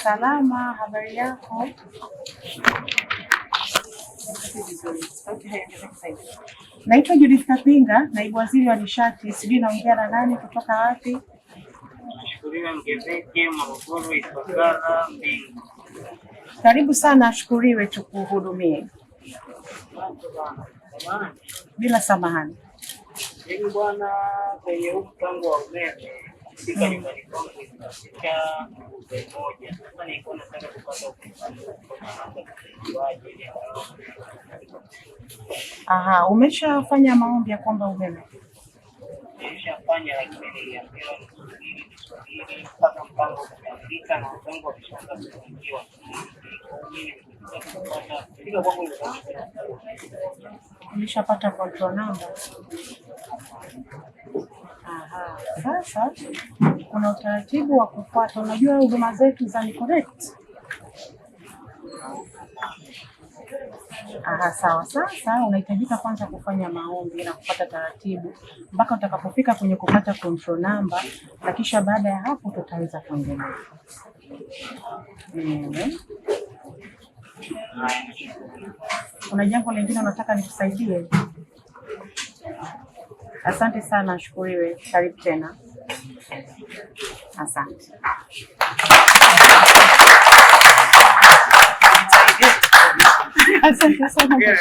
Salama, habari yako? Naitwa Judith Kapinga, naibu waziri wa nishati. Sijui naongea na nani, kutoka wapi? Karibu sana, ashukuriwe, tukuhudumie bila samahani. Mimi bwana, kwenye mpango wa umeme fika nyumbani kwangu inafika moja. Sasa nilikuwa nataka kupata umeshafanya maombi ya kwamba umeme? Nimeshafanya, lakini niliambiwa nisubiri mpaka mpango ukamilika na mpango wakishaanza kufungiwa. Nimeshapata control number. Sasa kuna utaratibu wa kufuata. Unajua huduma zetu za NiConnect. Sawa. Sasa unahitajika kwanza kufanya maombi na kupata taratibu mpaka utakapofika kwenye kupata control number, na kisha baada ya hapo tutaweza kuendelea. Kuna jambo lingine unataka nikusaidie? Asante sana, ashukuriwe. Karibu tena. Asante. Asante sana.